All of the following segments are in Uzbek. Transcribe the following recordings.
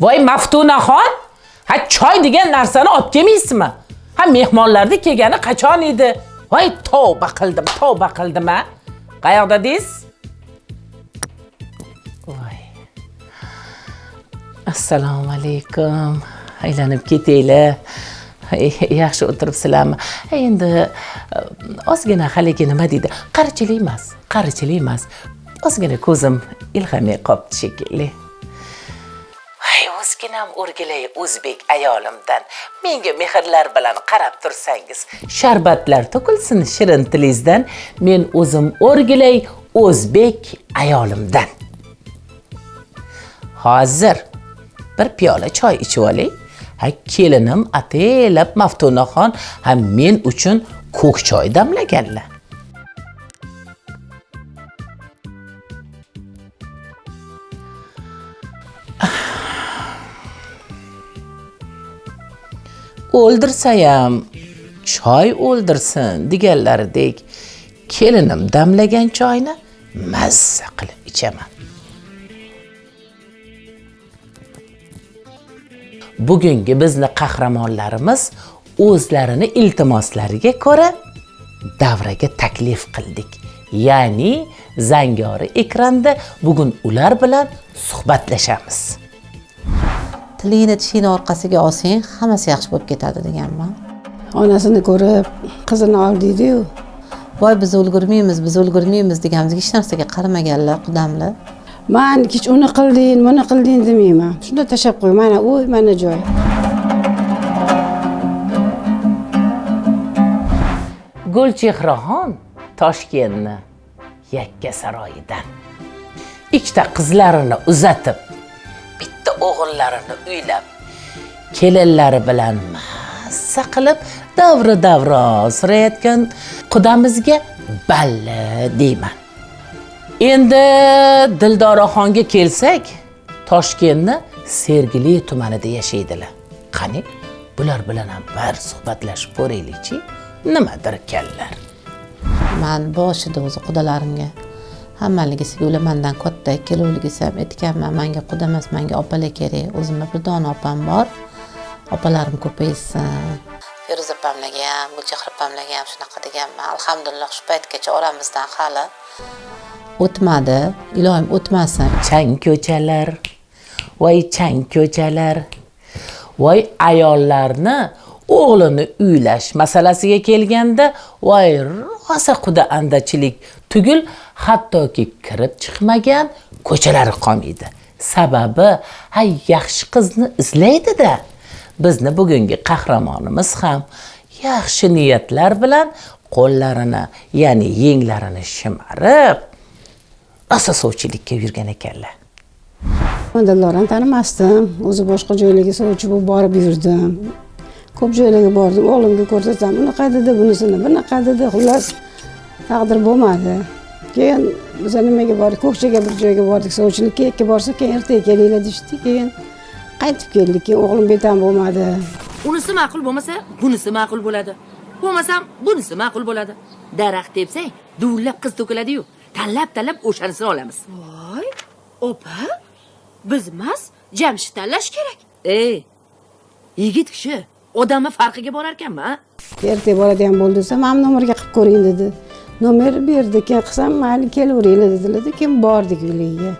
Voy Maftunaxon, ha choy degan narsani olib kelmaysizmi? Ha mehmonlarni kelgani qachon edi? Voy tavba qildim ha. Qayoqda deysiz? Voy. Assalomu alaykum. Aylanib ketaylar. Yaxshi o'tiribsizlarmi? Endi ozgina haligi nima deydi? Qarichilik emas. Ozgina ko'zim ilg'amay qopti shekilli. Ay, ozginam o'rgilay o'zbek ayolimdan. Menga mehrlar bilan qarab tursangiz, sharbatlar to'kilsin shirin tilingizdan. Men o'zim o'rgilay o'zbek ayolimdan. Hozir bir piyola choy ichib olay. Ha kelinim ataylab Maftunaxon ham men uchun ko'k choy damlaganlar. O'ldirsayam choy o'ldirsin deganlaridek kelinim damlagan choyni mazza qilib ichaman. Bugungi bizni qahramonlarimiz o'zlarini iltimoslariga ko'ra davraga taklif qildik. Ya'ni zangori ekranda bugun ular bilan suhbatlashamiz. Tilingni tishingni orqasiga olsang, hammasi yaxshi bo'lib ketadi deganman. Onasini ko'rib, qizini oldiydi-yu. Voy biz ulgurmaymiz deganimizga hech narsaga qaramaganlar, qudamlar. Men hech uni qilding, buni qilding demayman. Shunda tashab qo'y, mana uy, mana joy. Gulchehraxon Toshkentni Yakkasaroydan ikkita qizlarini uzatib, bitta o'g'illarini uylab, kelinlari bilan mazza qilib davra surayotgan qudamizga balli deyman. Endi Dildoraxonga kelsak, Toshkentni Sergeli tumanida yashaydilar. Qani, bular bilan ham bir suhbatlashib ko'raylikchi. Nimadir kellar. Men boshida o'zi qudalarimga hammaligisiga ular mendan katta, ikkalovligisi ham aytganman, menga quda emas, menga opalar kerak. O'zimda bir dona opam bor. Opalarim ko'paysin. Feruza opamlarga ham, Gulchehra opamlarga ham shunaqa deganman. Alhamdulillah shu paytgacha oramizdan hali o'tmadi. Ilohim o'tmasin. Chang ko'chalar. Voy ayollarni o'g'lini uylash masalasiga kelganda, voy rosa quda andachilik tugul, hattoki kirib chiqmagan ko'chalari qolmaydi. Sababi, yaxshi qizni izlaydi-da. Bizni bugungi qahramonimiz ham yaxshi niyatlar bilan qo'llarini, ya'ni yenglarini shimarib, rosa sovchilikka yurgan ekanlar. Men Dildorini tanimasdim. O'zi boshqa joylarga sovchi bo'lib borib yurdim. Ko'p joylarga bordim, o'g'limga ko'rsatsam, bunaqa dedi, bunisini bunaqa dedi, xullas taqdir bo'lmadi. Keyin biz nimaga bordik? Ko'kchaga bir joyga bordik, sovchilikka ikki borsa, keyin ertaga kelinglar deshdi. Keyin qaytib keldik. Keyin o'g'lim betam bo'lmadi. Unisi ma'qul bo'lmasa, bunisi ma'qul bo'ladi. Bo'lmasam, bunisi ma'qul bo'ladi. Daraxt tepsang, duvullab qiz to'kiladi-yu. Tanlab o'shanisini olamiz. Voy, opa, biz emas, Jamshid tanlash kerak. Yigit kishi odamni farqiga borar ekanmi? Ertaga boradigan bo'ldi desa, "Men nomerga qilib ko'ring" dedi. Nomer berdi, keyin qilsam, "Mayli, kelaveringlar" dedilar. Keyin bordik uyga.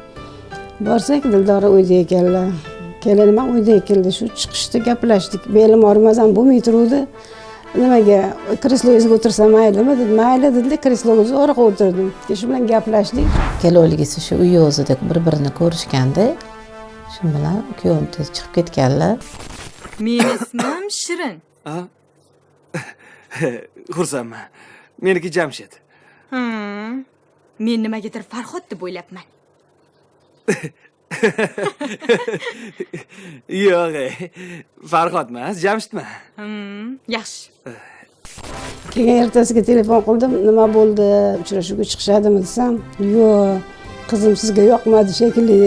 Borsak, Dildora uyda ekanlar. Kelinim ham uyda keldi. Shu chiqishda gaplashdik. Belim og'rimasam bo'lmay turuvdi. Nimaga kreslogizga o'tirsam maylimi dedi. Mayli dedi, kreslogizga orqa o'tirdim. Shu bilan gaplashdik. Kelovligisi shu uy o'zida bir-birini ko'rishganda, shu bilan kuyovim tez chiqib ketganlar. Meni ismim Shirin. Xursandman. Meniki Jamshid. Men nimagadir Farhod deb o'ylabman. Yo'q, Farhod emas, Jamshidman. Yaxshi. Keyin ertasiga telefon qildim, nima bo'ldi? Uchrashuvga chiqishadimi desam, "Yo'q, qizim sizga yoqmadi shekilli.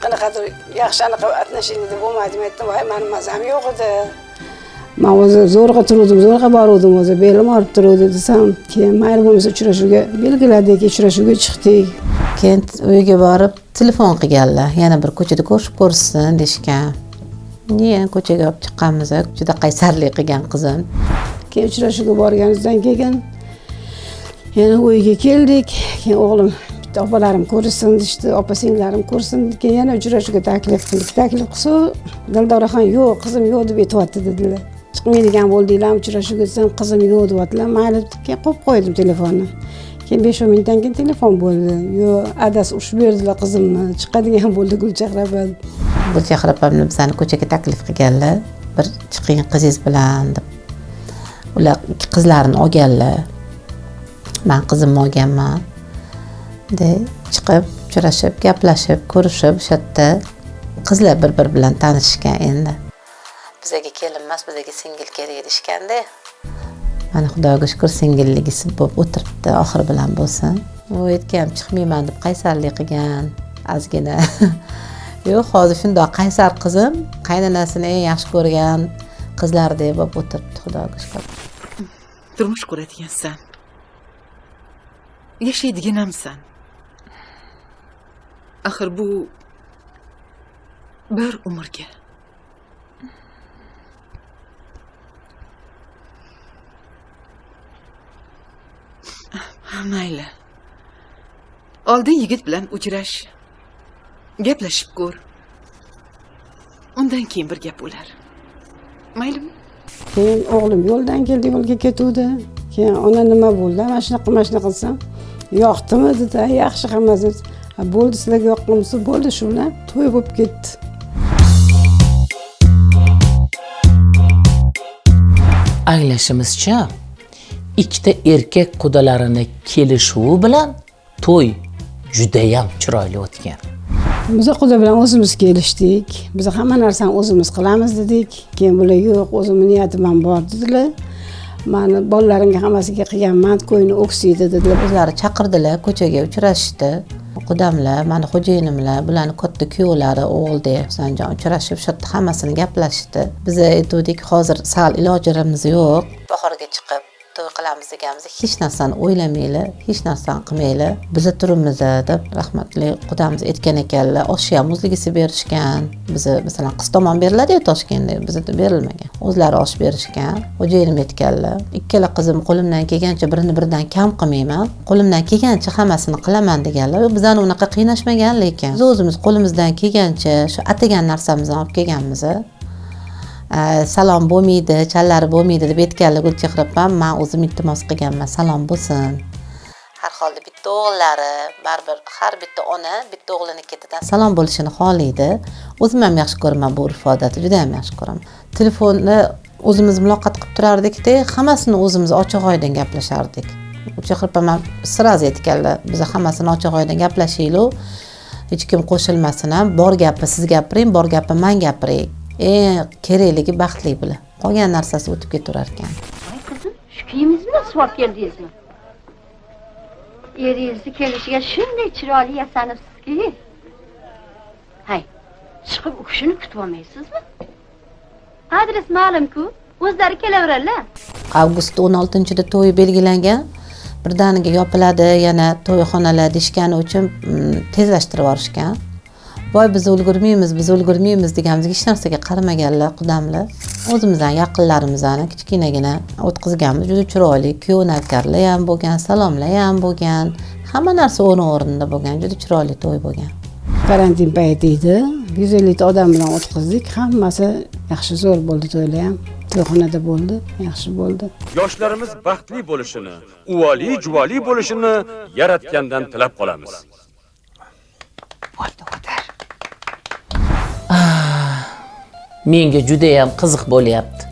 Qanaqadir yaxshi anaqa atnashingni deb bo'lmadi" aytdim. "Voy, meni mazam yo'q edi. Men o'zi zo'rg'a turdim, zo'rg'a bordim, o'zi belim og'rib turdi" desam, keyin mayli bo'lmasa uchrashuvga belgiladik, uchrashuvga chiqdik. keyin uyga borib telefon qilganlar, yana bir ko'chada ko'rishsin deyishgan. Keyin ko'chaga olib chiqqanmiz, juda qaysarlik qilgan qizim. Keyin uchrashuvga borganimizdan keyin yana uyga keldik. Keyin o'g'lim bitta opalarim ko'rishsin deyishdi, opa-singillarim ko'rsin. Keyin yana uchrashuvga taklif qildik. Taklif qilsa, Dildoraxon yo'q, qizim yo'q deb aytibdi dedilar. Chiqmaydigan bo'ldinglar, uchrashuvga desam, qizim yo'q deyaptilar. Mayli deb keyin qo'yib qo'ydim telefonni. Keyin 5-10 minutdan keyin telefon bo'ldi. Yo'q, adasi urishib berdilar qizimni. Chiqadigan bo'ldi Gulchehra opam. Gulchehra opamni bizani ko'chaga taklif qilganlar. Bir chiqing qizingiz bilan deb. Ular qizlarini olganlar. Men qizimni olganman. Chiqib, uchrashib, gaplashib, ko'rishib, o'sha yerda qizlar bir-bir bilan tanishgan endi. Bizga kelin emas, bizga singil kerak deyishganda. Mana Xudoga shukr singilligisi bo'lib o'tiribdi, oxir bilan bo'lsin. U aytgan, chiqmayman deb qaysarlik qilgan, ozgina. Yo'q, hozir shundoq qaysar qizim, qaynonasini eng yaxshi ko'rgan qizlardek bo'lib o'tiribdi, Xudoga shukr. Turmush quradigansan. Yashaydiganamsan. Axir bu bir umrga. Mayli. Oldin yigit bilan uchrash. Gaplashib ko'r. Undan keyin bir gap bo'lar. Maylimi? Keyin o'g'lim yo'ldan keldi, yo'lga ketuvdi. Keyin ona nima bo'ldi? Mana shunaqa qilsam, yoqdimi dedi. Yaxshi hammasi. Bo'ldi, sizlarga yoqqanmisa bo'ldi, shu bilan to'y bo'lib ketdi. Anglashimizcha, ikkita erkak qudalarini kelishuvi bilan to'y judayam chiroyli o'tgan. Biz quda bilan o'zimiz kelishdik. Biz hamma narsani o'zimiz qilamiz dedik. Keyin bular yo'q, o'zimning niyatim bor dedilar. Mani bolalarimga hammasiga qilganman, ko'yni o'ksiydi dedilar. O'zlari chaqirdilar, ko'chaga uchrashdi. Qudamlar, mani xo'jayinimlar, bularning katta kuyovlari, o'g'ilda Husanjon uchrashib, shu yerda hammasini gaplashdi. Biz aytdik, hozir sal ilojimiz yo'q. Bahorga chiqib to'y qilamiz deganmiz, hech narsani o'ylamaylar, hech narsani qilmaylar. Biz turibmiz deb rahmatli qudamiz aytgan ekanlar. Oshni ham o'zligisi berishgan. Biz masalan qiz tomon beriladi-ku Toshkentda, bizda berilmagan. O'zlari osh berishgan. Xo'jayinim aytganlar. Ikkala qizim qo'limdan kelgancha birini-biridan kam qilmayman. Qo'limdan kelgancha hammasini qilaman deganlar. Bizani unaqa qiynashmagan, lekin biz o'zimiz qo'limizdan kelgancha shu atagan narsamizni olib kelganmiz. Salom bo'lmaydi, challari bo'lmaydi deb aytganlar Gulchehra opam, men o'zim iltimos qilganman, salom bo'lsin. Har holda bitta o'g'illari, baribir har bitta ona bitta o'g'lini ketidan salom bo'lishini xohlaydi. O'zim ham yaxshi ko'raman bu urf-odatni, juda ham yaxshi ko'raman. Telefonni o'zimiz muloqot qilib turardik-da, hammasini o'zimiz ochiq-oydin gaplashardik. Gulchehra opam ham siraz aytganlar, biz hammasini ochiq-oydin gaplashaylik. Hech kim qo'shilmasin ham, bor gapni siz gapiring, bor gapni men gapiray. Kerakligi baxtli bilan. Qolgan narsasi o'tib ketaverar ekan. Voy qizim, shu kiyimizni bilan swap keldingizmi? Eringizni kelishiga shunday chiroyli yasanibsizki. Hay, chiqib u kishini kutib olmaysizmi? Adres ma'lum-ku, o'zlari kelaverarlar. Avgust 16-da to'y belgilangan. Birdaniga yopiladi, yana to'yxonalar deshgani uchun tezlashtirib yuborishgan. Voy biz ulgurmaymiz deganimizga hech narsaga qaramaganlar qudamlar. O'zimizdan yaqinlarimizni kichkinagina o'tkazganmiz. Juda chiroyli, kuyov navkarlar ham bo'lgan, salomlar ham bo'lgan. Hamma narsa o'rnida bo'lgan, juda chiroyli to'y bo'lgan. Karantin payti edi. 150 ta odam bilan o'tkazdik. Hammasi yaxshi zo'r bo'ldi to'ylar ham. To'yxonada bo'ldi, yaxshi bo'ldi. Yoshlarimiz baxtli bo'lishini, uvoli, juvoli bo'lishini yaratgandan tilab qolamiz. Menga juda ham qiziq bo'lyapti.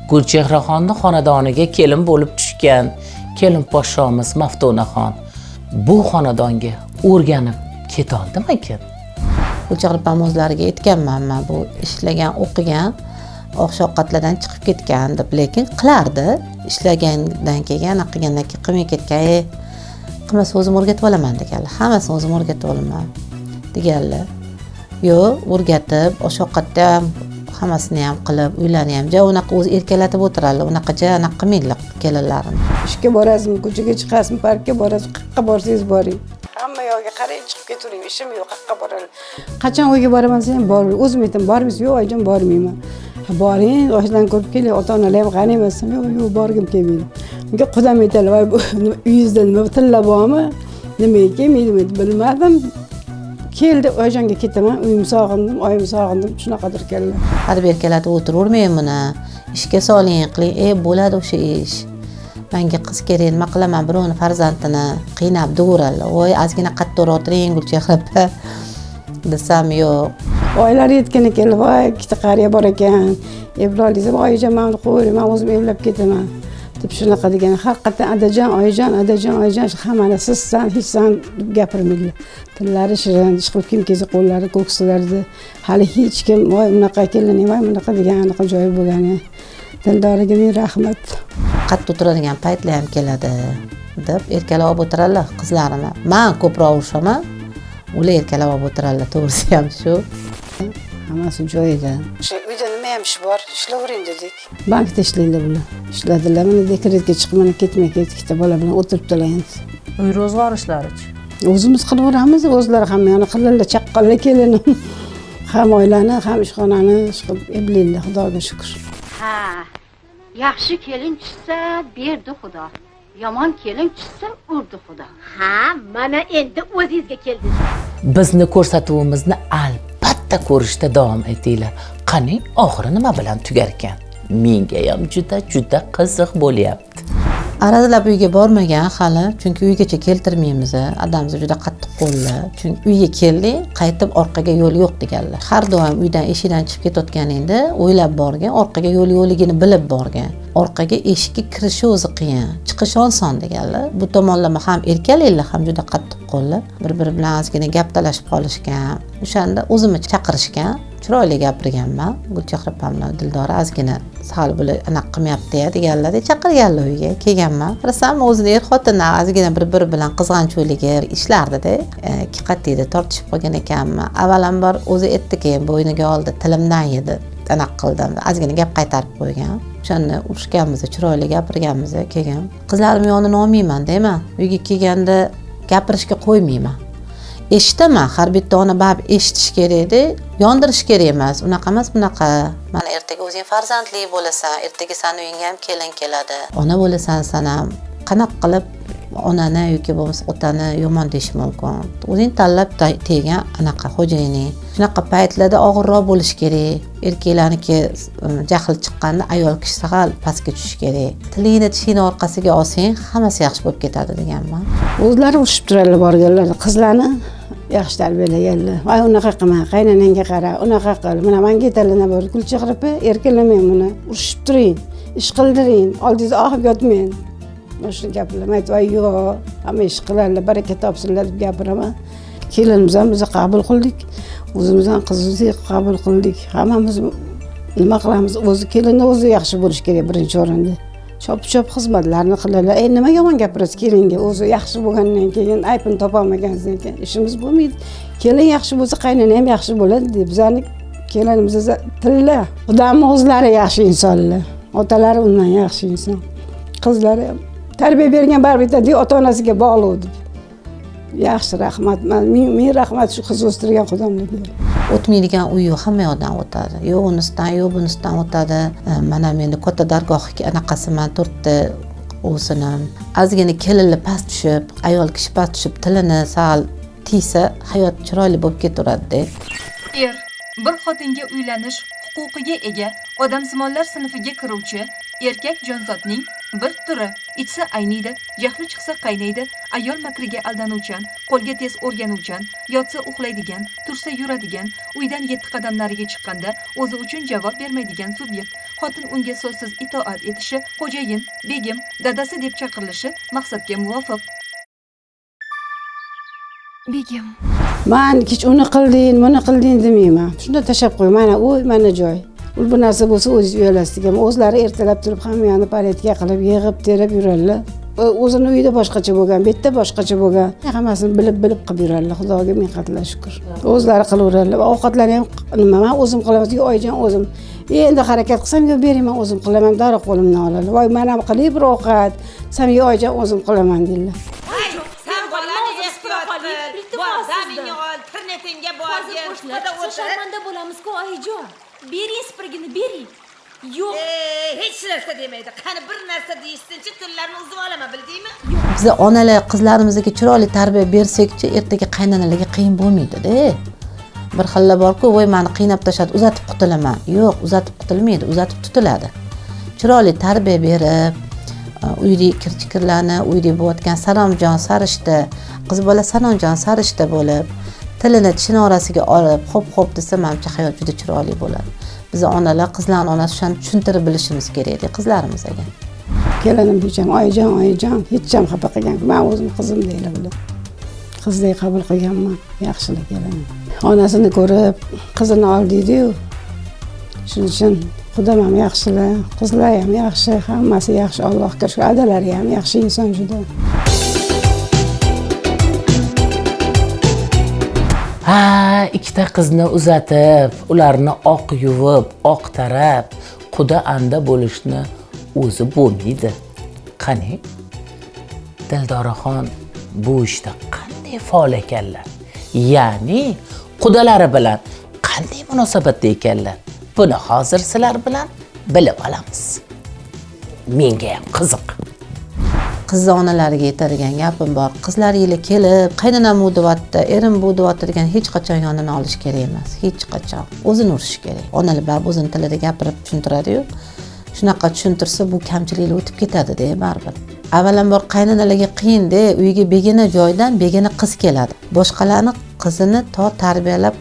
Gulchehraxonning xonadoniga kelin bo'lib tushgan kelin podshomiz Maftunaxon bu xonadonga o'rganib keta oldimikin? Gulchehra opam o'zlariga aytganman, men bu ishlagan, o'qigan, oq ovqatlardan chiqib ketgan deb, lekin qilardi. Ishlagandan keyin, qilgandan keyin qilmay ketgan, qilmasa o'zim o'rgatib olaman deganlar. Hammasini o'zim o'rgatib olaman deganlar. Yo'q, o'rgatib, osh ovqatda ham hammasini ham qilib, uylarni ham unaqa o'zi erkalatib o'tirarlar, unaqa anaqa qilmaydilar kelinlarini. Ishga borasizmi, ko'chaga chiqasizmi, parkka borasiz, qayerga borsangiz boring. Hamma oyog'iga qarab chiqib ketavering, ishim yo'q, qayerqa boraman. Qachon uyga boraman desam, bor. O'zim aytaman, bormisiz? Yo'q, oyijon, bormayman. Boring, yoshlarni ko'rib keling, ota-onalar ham qani emasmi? Yo'q, borgim kelmaydi. Unga qudam aytadilar, voy bu uyingizda nima tilla bormi? Nimaga kelmaydi deb bilmadim. Keldi, oyijonga ketaman, uyim sog'indim, oyim sog'indim, shunaqadir keldi. Har bir keladi o'tiravermang buni. Ishga soling, qiling. Bo'ladi o'sha ish. Menga qiz kerak, nima qilaman, birovni farzandini qiynab duralar. Voy, ozgina qattiqroq o'tiring, Gulchehra opa. Desam yo'q. Oylar yetgani keldi, voy, ikkita qariya bor ekan. Ibroil desa, oyijon, meni qo'ying, men o'zim evlab ketaman. Deb shunaqa degan. Haqiqatan adajon, oyijon, hammani sizsan, hechsan deb gapirmaydilar. Tillari shirin, ishqilib kim-kezi qo'llari ko'kslarida. Hali hech kim voy unaqa kelining, voy bunaqa degan anaqa joyi bo'lgani. Dildoriga ming rahmat. Qattiq o'tiradigan paytlar ham keladi deb erkalab o'tiradilar qizlarini. Men ko'proq urishaman. Ular erkalab o'tiradilar, to'g'risi ham shu. Hammasi joyida. Shu uyda nima ham ish bor? Ishlavering dedik. Bankda ishlaydilar bular. Ishladilar, mana dekretga chiqib, mana ketma-ket ikkita bola bilan o'tiribdilar endi. Uy ro'zg'or ishlarichi? O'zimiz qilaveramiz, o'zlari ham yana qildilar, chaqqonlar kelinim. Ham oilani, ham ishxonani qilib eblaydilar, Xudoga shukr. Ha, yaxshi kelin tushsa berdi Xudo. Yomon kelin tushsa urdi Xudo. Ha, mana endi o'zingizga keldingiz. Bizni ko'rsatuvimizni albatta ko'rishda davom etinglar. Qani, oxiri nima bilan tugar ekan? Menga ham juda qiziq bo'lyapti. Arazlab uyga bormagan hali, chunki uygacha keltirmaymiz. Adamimiz juda qattiq qo'lli. Chunki uyga kelding, qaytib orqaga yo'l yo'q deganlar. Har doim uydan eshikdan chiqib ketayotganingda o'ylab borgan, orqaga yo'l yo'ligini bilib borgan. Orqaga eshikka kirishi o'zi qiyin, chiqishi oson deganlar. Bu tomonlama ham erkaliklar ham juda qattiq qo'lli. Bir-biri bilan ozgina gap talashib qolishgan. O'shanda o'zimni chaqirishgan. Chiroyli gapirganman. Gulchehra opam bilan Dildora ozgina sal bo'la anaqa qilmayapti-ya deganlar, chaqirganlar uyga. Kelganman. Qarasam o'zini er-xotinlar ozgina bir-biri bilan qizg'anchuligi ishlardi-da. Ikki qatida tortishib qolgan ekanman. Avvalambor o'zi etdi, keyin bo'yniga oldi, tilimdan yedi. Anaqa qildim. Ozgina gap qaytarib qo'ygan. O'shanda urushganmiz, chiroyli gapirganmiz keyin. Qizlarim yonini olmayman deyman. Uyga kelganda gapirishga qo'ymayman. Eshitaman, har bitta ona baribir eshitish kerak-da, yondirish kerak emas. Unaqa emas, bunaqa. Mana ertaga o'zing farzandli bo'lasan, ertaga seni uyingga ham kelin keladi. Ona bo'lasan, sen ham qanaqa qilib onani yoki bo'lmasa otani yomon deyish mumkin. O'zing tanlab tegan anaqa xo'jayining. Shunaqa paytlarda og'irroq bo'lish kerak. Erkaklarniki jahl chiqqanda ayol kishi sal pastga tushish kerak. Tilingni tishingni orqasiga olsang, hammasi yaxshi bo'lib ketadi deganman. O'zlari urushib turadilar borganlar, qizlarni yaxshi tarbiyalaganlar. Voy unaqa qilma, qaynonangga qara, unaqa qil. Mana menga aytadilar, bor Gulchehra opa, erkalamang buni, urushib turing, ish qildiring, oldingizda ohib yotmang. Mana shu gaplarni aytib, voy yo'q, hamma ish qilarlar, baraka topsinlar deb gapiraman. Kelinimiz ham biz qabul qildik. O'zimiz ham qizimizni qabul qildik. Hammamiz nima qilamiz? O'zi kelinni o'zi yaxshi bo'lish kerak birinchi o'rinda. Chop-chop xizmatlarni qiladilar. Nima yomon gapirasiz kelinga? O'zi yaxshi bo'lgandan keyin aybini topolmagandan keyin ishimiz bo'lmaydi. Kelin yaxshi bo'lsa, qaynona ham yaxshi bo'ladi deb bizning kelinimiz tilla. Xudoning o'zlari yaxshi insonlar. Otalari undan yaxshi inson. Qizlari ham tarbiya bergan baribir aytadi, ota-onasiga bog'liq deb. Yaxshi, rahmat. Men rahmat shu qiz o'stirgan Xudomga. O'tmaydigan uy yo'q, hamma yoqdan o'tadi. Yo'q unisidan, yo'q bunisidan o'tadi. Mana meni katta dargohga anaqasiman turtdi o'zini. Ozgina kelinli past tushib, ayol kishi past tushib, tilini sal tiysa, hayot chiroyli bo'lib ketaveradi-da. Er bir xotinga uylanish huquqiga ega odamsimonlar sinfiga kiruvchi erkak jonzotning bir turi. Ichsa ayniydi, jahli chiqsa qaynaydi, ayol makriga aldanuvchan, qo'lga tez o'rganuvchan, yotsa uxlaydigan, tursa yuradigan, uydan 7 qadam nariga chiqqanda o'zi uchun javob bermaydigan subyekt. Xotin unga so'zsiz itoat etishi, xo'jayin, begim, dadasi deb chaqirilishi maqsadga muvofiq. Begim. Men hech uni qilding, buni qilding demayman. Shunda tashab qo'y, mana u, mana joy. Bu narsa bo'lsa o'zingiz uyalasiz degan. O'zlari ertalab turib hammani paretga qilib, yig'ib, terib yuradilar. O'zini uyida boshqacha bo'lgan, bu yerda boshqacha bo'lgan. Hammasini bilib qilib yuradilar. Xudoga ming qatla shukr. O'zlari qilaveradilar. Ovqatlarni ham nima, men o'zim qilaman, oyijon o'zim. Endi harakat qilsam, yo bering, men o'zim qilaman, darrov qo'limdan oladi. Voy, men ham qilib bir ovqat, sen yo oyijon o'zim qilaman deydilar. Sen bolani ehtiyot qil. hozir qo'shnilar chiqsa sharmanda bo'lamiz-ku, oyijon. Bering sprigini, bering. Yo'q. Hech narsa demaydi. Qani bir narsa deyishsinchi, tillarni uzib olaman, bildingmi? Biz onalar qizlarimizga chiroyli tarbiya bersak-chi, ertaga qaynanalarga qiyin bo'lmaydi-da. Bir xilla bor-ku, voy meni qiynab tashladi, uzatib qutilaman. Yo'q, uzatib qutilmaydi, uzatib tutiladi. Chiroyli tarbiya berib, uydagi kirchiqlarni, uydagi bo'layotgan salomjon sarishta, qiz bola salomjon sarishta bo'lib, tilini tishini orasiga olib, xo'p desa, menimcha hayot juda chiroyli bo'ladi. Biz onalar qizlarning onasi shuni tushuntirib bilishimiz kerak qizlarimizga. Kelinim hecham oyijon hech ham xafa qilgan. Men o'zim qizim deylar bular. Qizdek qabul qilganman, yaxshilik kelinim. Onasini ko'rib, qizini oldi-yu. Shuning uchun Xudo ham yaxshilar, qizlar ham yaxshi, hammasi yaxshi, Allohga shukr. Adalari ham yaxshi inson juda. Ikkita qizni uzatib, ularni oq yuvib, oq tarab, quda anda bo'lishni o'zi bo'lmaydi. Qani? Dildoraxon bu ishda qanday faol ekanlar? Ya'ni qudalari bilan qanday munosabatda ekanlar? Buni hozir sizlar bilan bilib olamiz. Menga ham qiziq. Qizni onalariga aytadigan gapim bor. Qizlaringiz kelib, qaynonam bu deyapti, erim bu deyapti degan hech qachon yonini olish kerak emas. Hech qachon. O'zini urish kerak. Onalar baribir o'zini tilida gapirib tushuntiradi-yu. Shunaqa tushuntirsa bu kamchiliklar o'tib ketadi-da baribir. Avvalambor qaynonalarga qiyin-da, uyga begona joydan begona qiz keladi. Boshqalarning qizini to tarbiyalab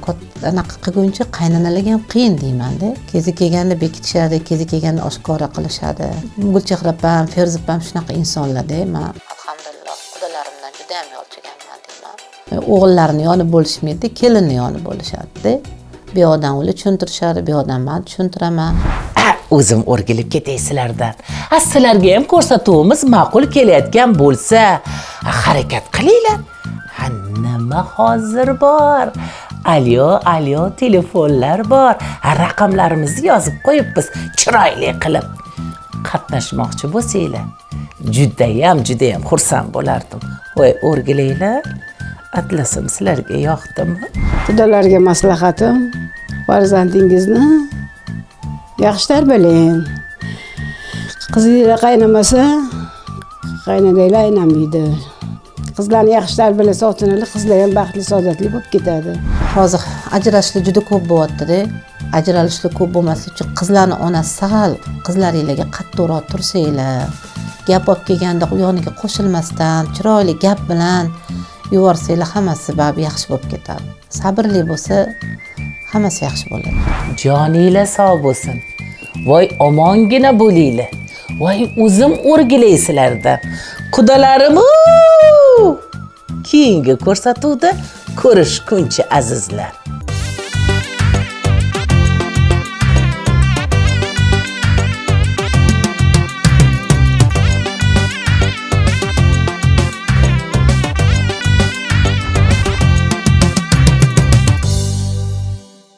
anaqa qilguncha qaynonalarga ham qiyin deyman-da. Kezi kelganda bekitishadi, kezi kelganda oshkora qilishadi. Gulchehra ham, Ferzib ham shunaqa insonlar-da. Men alhamdulillah qudalarimdan juda ham yolchiganman deyman. O'g'illarini yoni bo'lishmaydi, kelinni yoni bo'lishadi-da. Bu yoqdan ular tushuntirishadi, bu yoqdan men tushuntiraman. O'zim o'rgilib ketay sizlardan. Sizlarga ham ko'rsatuvimiz ma'qul kelayotgan bo'lsa, harakat qilinglar. Nima hozir bor? Alyo, telefonlar bor. Raqamlarimizni yozib qo'yibmiz, chiroyli qilib. Qatnashmoqchi bo'lsanglar, judayam xursand bo'lardim. Voy, o'rgilinglar. Atlasim sizlarga yoqdimi? Xudolarga maslahatim, farzandingizni yaxshi tarbiyalang. Qizinglar qaynamasa, qaynonanglar aynamaydi. Qizlarni yaxshi tarbiyalasa, ota-onalar qizlar ham baxtli, saodatli bo'lib ketadi. Hozir ajrashishlar juda ko'p bo'lyapti-da. Ajralishlar ko'p bo'lmaslik uchun qizlarning onasi sal qizlaringizga qattiqroq tursanglar, gap olib kelganda u yoniga qo'shilmasdan, chiroyli gap bilan yuborsanglar, hammasi baribir yaxshi bo'lib ketadi. Sabrli bo'lsa, hammasi yaxshi bo'ladi. Joninglar sog' bo'lsin. Voy, omongina bo'linglar. Voy, o'zim o'rgilaysizlardan. Qudalarim, keyingi ko'rsatuvda ko'rishguncha azizlar.